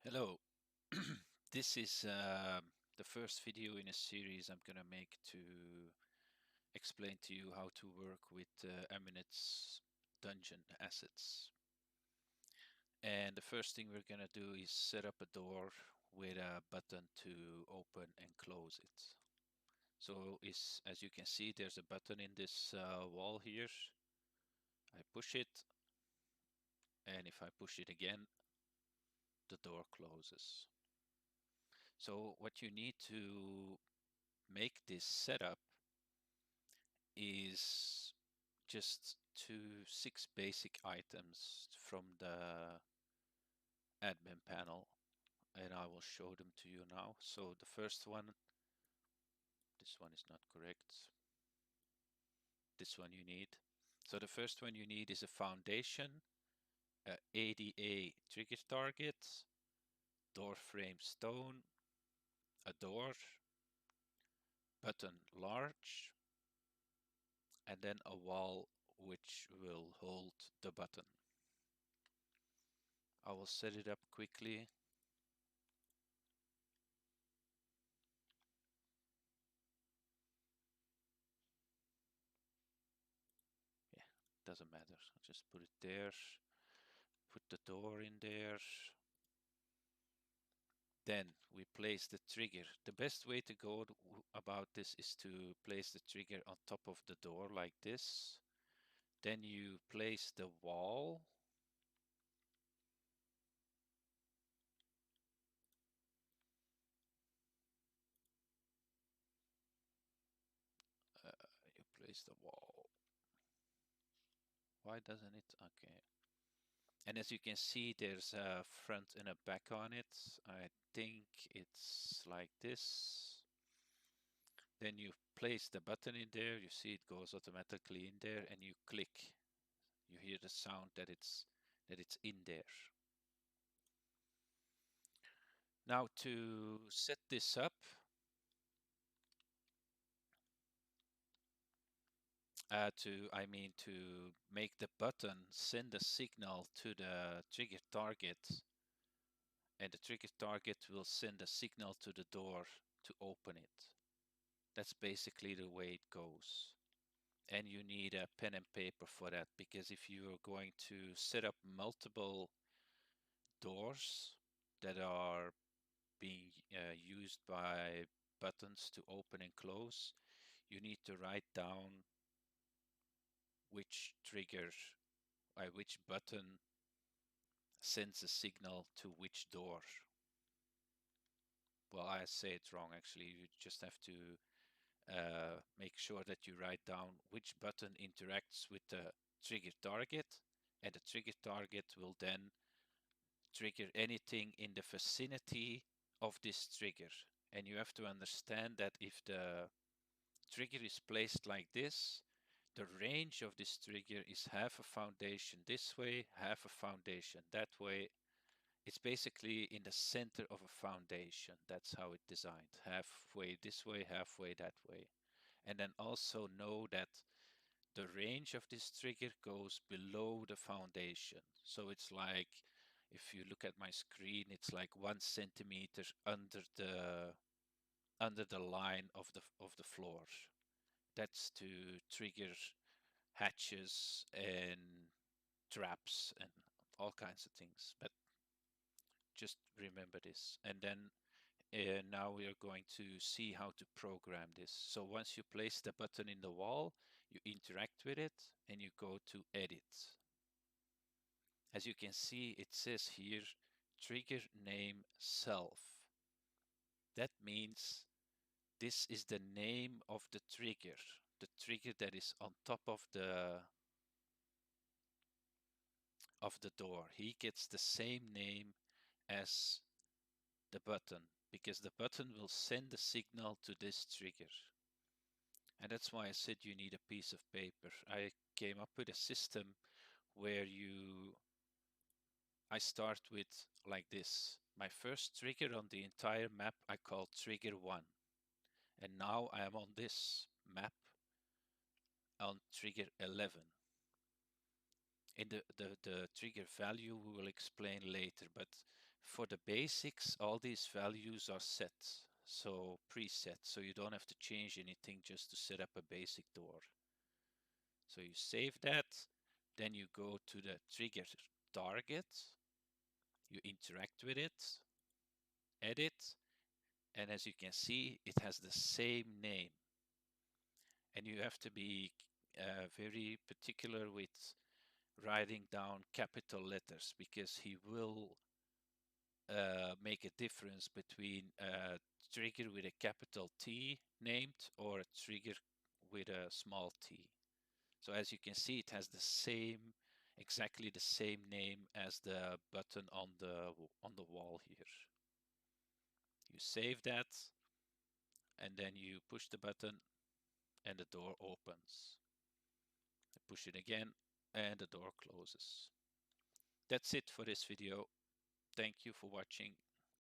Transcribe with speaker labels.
Speaker 1: Hello. This is the first video in a series I'm gonna make to explain to you how to work with Amunets Dungeon Assets. And the first thing we're gonna do is set up a door with a button to open and close it. So as you can see, there's a button in this wall here. I push it, and if I push it again, the door closes. So what you need to make this setup is just 6 basic items from the admin panel, and I will show them to you now. So the first one, this one is not correct. This one you need. So the first one you need is a foundation, a ADA trigger target, door frame stone, a door, button large, and then a wall which will hold the button. I will set it up quickly. Yeah, doesn't matter. I'll just put it there, put the door in there. Then we place the trigger. The best way to go about this is to place the trigger on top of the door like this. Then you place the wall. You place the wall. Why doesn't it? Okay. And as you can see, there's a front and a back on it. I think it's like this. Then you place the button in there. You see it goes automatically in there, and you click. You hear the sound that it's in there. Now to set this up, to make the button send a signal to the trigger target, and the trigger target will send a signal to the door to open it. That's basically the way it goes. And you need a pen and paper for that, because if you are going to set up multiple doors that are being used by buttons to open and close, you need to write down which trigger, which button sends a signal to which door. Well, I say it wrong actually. You just have to make sure that you write down which button interacts with the trigger target, and the trigger target will then trigger anything in the vicinity of this trigger. And you have to understand that if the trigger is placed like this, the range of this trigger is half a foundation this way, half a foundation that way. It's basically in the center of a foundation. That's how it's designed. Halfway this way, halfway that way. And then also know that the range of this trigger goes below the foundation. So it's like, if you look at my screen, it's like 1 centimeter under the line of the floor. That's to trigger hatches and traps and all kinds of things. But just remember this. And then now we are going to see how to program this. So once you place the button in the wall, you interact with it and you go to edit. As you can see, it says here, trigger name self. That means this is the name of the trigger that is on top of the door. He gets the same name as the button, because the button will send a signal to this trigger. And that's why I said you need a piece of paper. I came up with a system where I start with like this. My first trigger on the entire map I call trigger 1. And now I am on this map on trigger 11. In the trigger value we will explain later, but for the basics, all these values are set, so preset, so you don't have to change anything just to set up a basic door. So you save that, then you go to the trigger target, you interact with it, edit, and as you can see, it has the same name. And you have to be very particular with writing down capital letters, because he will make a difference between a trigger with a capital T named or a trigger with a small t. So as you can see, it has the same, exactly the same name as the button on the wall here. You save that, and then you push the button and the door opens. Push it again and the door closes. That's it for this video. Thank you for watching.